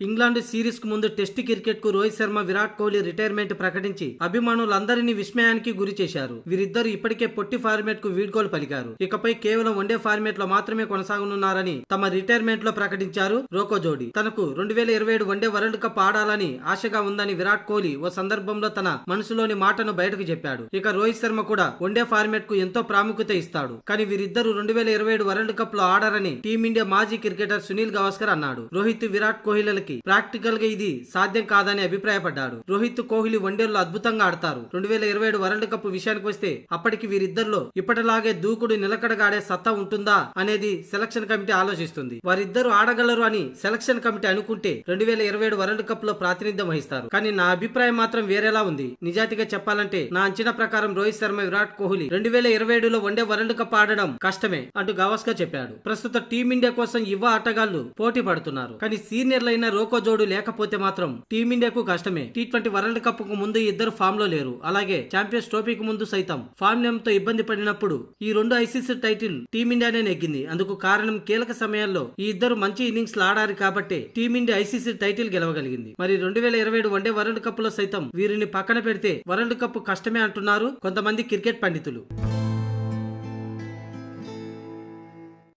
England series కు ముందు test cricket కు రోహిత్ శర్మ, విరాట్ కోహ్లీ రిటైర్మెంట్ ప్రకటించి అభిమానులందరినీ విస్మయానికి గురి చేశారు. వీరిద్దరు ఇప్పటికే పొట్టి ఫార్మేట్ కు వీడ్కోలు పలికారు. ఇకపై కేవలం వన్డే ఫార్మేట్ లో మాత్రమే కొనసాగనున్నారని తమ రిటైర్మెంట్ లో ప్రకటించారు రోకో జోడీ. తనకు 2027 వన్డే వరల్డ్ కప్ ఆడాలని ఆశగా ఉందని విరాట్ కోహ్లీ ఓ సందర్భంలో తన మనసులోని మాటను బయటకు చెప్పాడు. ఇక రోహిత్ శర్మ కూడా వన్డే ఫార్మేట్ కు ఎంతో ప్రాముఖ్యత ఇస్తాడు. కానీ వీరిద్దరు 2027 వరల్డ్ కప్ లో ఆడారని టీమిండియా మాజీ క్రికెటర్ సునీల్ గవాస్కర్ అన్నాడు. రోహిత్, విరాట్ కోహ్లీ ప్రాక్టికల్ గా ఇది సాధ్యం కాదని అభిప్రాయపడ్డాడు. రోహిత్, కోహ్లీ వన్డేల్లో అద్భుతంగా ఆడతారు. 2027 వరల్డ్ కప్ విషయానికి వస్తే అప్పటికి వీరిద్దరిలో ఇప్పటిలాగే దూకుడు నిలకడగా ఆడే సత్తా ఉంటుందా అనేది సెలక్షన్ కమిటీ ఆలోచిస్తుంది. వారిద్దరు ఆడగలరు అని సెలక్షన్ కమిటీ అనుకుంటే 2027 వరల్డ్ కప్ లో ప్రాతినిధ్యం వహిస్తారు. కానీ నా అభిప్రాయం మాత్రం వేరేలా ఉంది. నిజాయితీగా చెప్పాలంటే నా అంచనా ప్రకారం రోహిత్ శర్మ, విరాట్ కోహ్లీ 2027లో వన్డే వరల్డ్ కప్ ఆడడం కష్టమే అంటూ గవాస్కర్ చెప్పాడు. ప్రస్తుత టీమిండియా కోసం యువ ఆటగాళ్లు పోటీ పడుతున్నారు. కానీ సీనియర్లైన రోకో జోడీ లేకపోతే మాత్రం టీమిండియాకు కష్టమే. T20 వరల్డ్ కప్ కు ముందు ఇద్దరు ఫామ్ లో లేరు. అలాగే ఛాంపియన్స్ ట్రోఫీకి ముందు సైతం ఫామ్ నేమ్తో ఇబ్బంది పడినప్పుడు ఈ రెండు ఐసీసీ టైటిల్ టీమిండియానే నెగ్గింది. అందుకు కారణం కీలక సమయాల్లో ఈ ఇద్దరు మంచి ఇన్నింగ్స్ ఆడారు కాబట్టి టీమిండియా ఐసీసీ టైటిల్ గెలవగలిగింది. మరి 2027 వన్డే వరల్డ్ కప్ లో సైతం వీరిని పక్కన పెడితే వరల్డ్ కప్ కష్టమే అంటున్నారు కొంతమంది క్రికెట్ పండితులు.